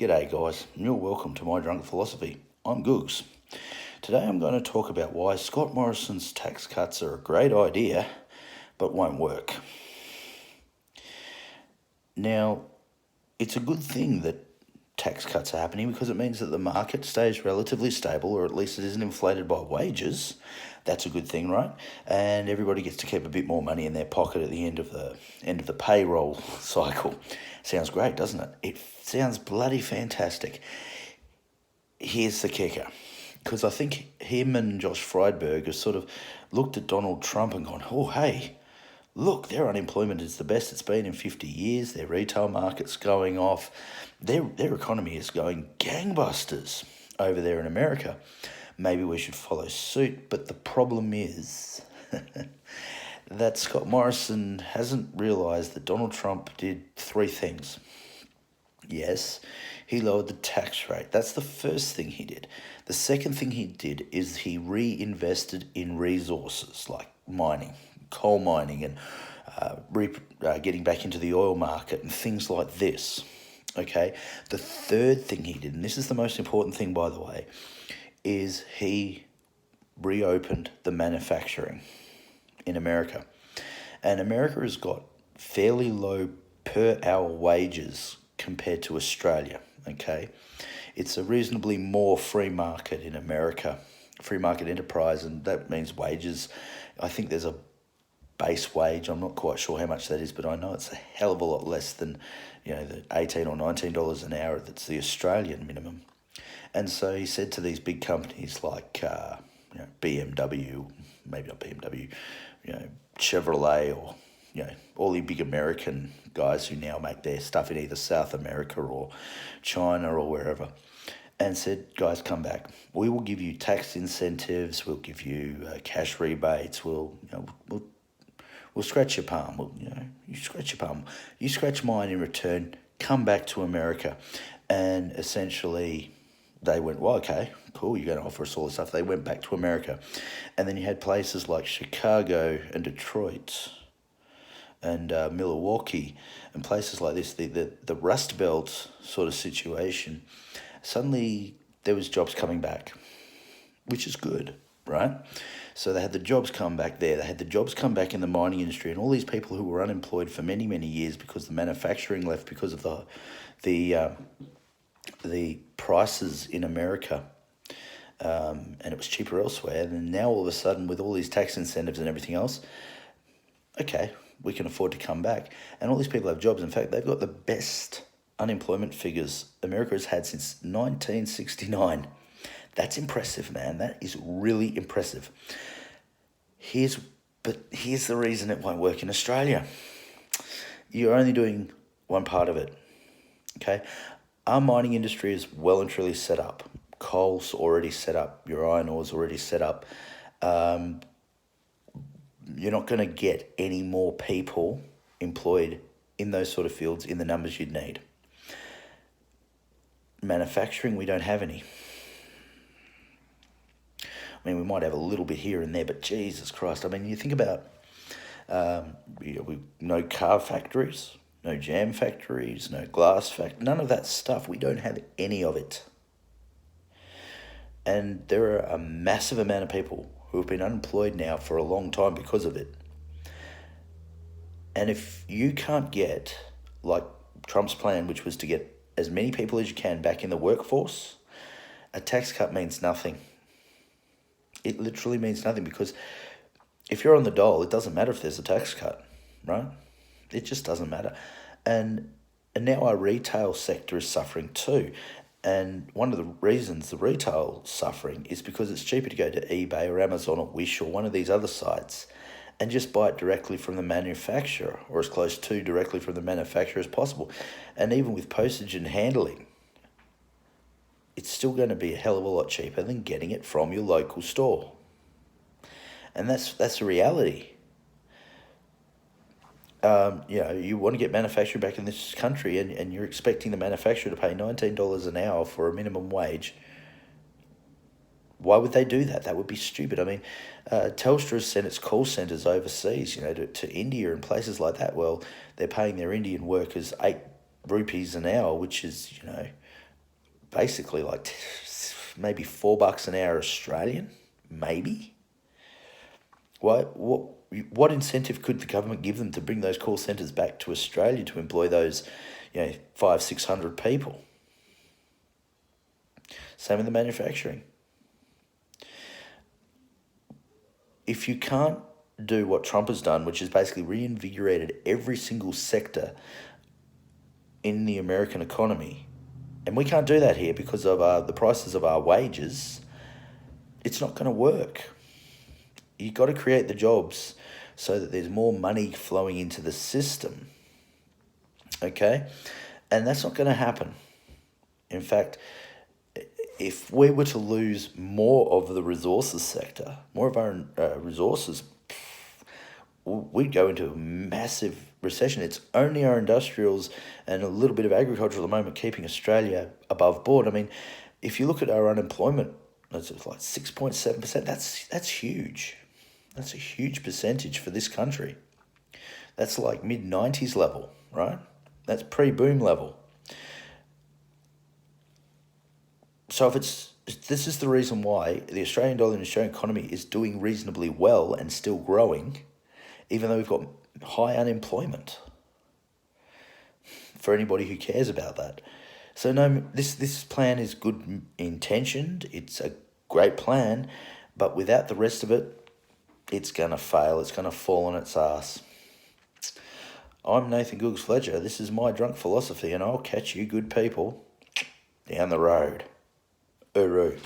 G'day guys, and you're welcome to My Drunk Philosophy. I'm Googs. Today I'm going to talk about why Scott Morrison's tax cuts are a great idea, but won't work. Now, it's a good thing that tax cuts are happening because it means that the market stays relatively stable, or at least it isn't inflated by wages. That's a good thing, right? And everybody gets to keep a bit more money in their pocket at the end of the payroll cycle. Sounds great, doesn't it? It sounds bloody fantastic. Here's the kicker, because I think him and Josh Friedberg have sort of looked at Donald Trump and gone, oh, hey, look, their unemployment is the best it's been in 50 years. Their retail market's going off. Their economy is going gangbusters over there in America. Maybe we should follow suit. But the problem is that Scott Morrison hasn't realised that Donald Trump did three things. Yes, he lowered the tax rate. That's the first thing he did. The second thing he did is he reinvested in resources like mining, coal mining, and getting back into the oil market and things like this. Okay, the third thing he did, and this is the most important thing, by the way, is he reopened the manufacturing in America. And America has got fairly low per hour wages compared to Australia, okay? It's a reasonably more free market in America, free market enterprise, and that means wages. I think there's a base wage. I'm not quite sure how much that is, but I know it's a hell of a lot less than, the $18 or $19 an hour that's the Australian minimum. And so he said to these big companies like BMW, maybe not BMW, Chevrolet, or all the big American guys who now make their stuff in either South America or China or wherever, and said, guys, come back. We will give you tax incentives. We'll give you cash rebates. We'll scratch your palm. You scratch your palm. You scratch mine in return. Come back to America. And essentially, they went, well, okay, cool, you're going to offer us all this stuff. They went back to America. And then you had places like Chicago and Detroit and Milwaukee and places like this, the Rust Belt sort of situation. Suddenly there was jobs coming back, which is good, right? So they had the jobs come back there. They had the jobs come back in the mining industry, and all these people who were unemployed for many, many years because the manufacturing left because of the prices in America, and it was cheaper elsewhere. And now all of a sudden, with all these tax incentives and everything else, okay, we can afford to come back. And all these people have jobs. In fact, they've got the best unemployment figures America has had since 1969. That's impressive, man. That is really impressive. Here's the reason it won't work in Australia. You're only doing one part of it, okay? Our mining industry is well and truly set up. Coal's already set up. Your iron ore's already set up. You're not going to get any more people employed in those sort of fields in the numbers you'd need. Manufacturing, we don't have any. I mean, we might have a little bit here and there, but Jesus Christ. I mean, you think about no car factories, no jam factories, no glass factories, none of that stuff. We don't have any of it. And there are a massive amount of people who have been unemployed now for a long time because of it. And if you can't get, like Trump's plan, which was to get as many people as you can back in the workforce, a tax cut means nothing. It literally means nothing, because if you're on the dole, it doesn't matter if there's a tax cut, right? It just doesn't matter. And now our retail sector is suffering too. And one of the reasons the retail's suffering is because it's cheaper to go to eBay or Amazon or Wish or one of these other sites and just buy it directly from the manufacturer, or as close to directly from the manufacturer as possible. And even with postage and handling, it's still going to be a hell of a lot cheaper than getting it from your local store. And that's the reality. You want to get manufacturing back in this country, and you're expecting the manufacturer to pay $19 an hour for a minimum wage. Why would they do that? That would be stupid. I mean, Telstra has sent its call centres overseas, to India and places like that. Well, they're paying their Indian workers 8 rupees an hour, which is, basically like maybe $4 an hour Australian, maybe. What incentive could the government give them to bring those call centres back to Australia to employ those, 500-600 people? Same with the manufacturing. If you can't do what Trump has done, which is basically reinvigorated every single sector in the American economy, and we can't do that here because of the prices of our wages, it's not going to work. You've got to create the jobs so that there's more money flowing into the system. Okay? And that's not going to happen. In fact, if we were to lose more of the resources sector, more of our resources, we'd go into a massive recession. It's only our industrials and a little bit of agriculture at the moment keeping Australia above board. I mean, if you look at our unemployment, it's like 6.7%. That's huge. That's a huge percentage for this country. That's like mid-90s level, right? That's pre-boom level. So this is the reason why the Australian dollar and Australian economy is doing reasonably well and still growing, even though we've got high unemployment. For anybody who cares about that. So no, this plan is good intentioned. It's a great plan, but without the rest of it, it's going to fail. It's going to fall on its ass. I'm Nathan Googs Fletcher. This is my drunk philosophy, and I'll catch you good people down the road. Uru.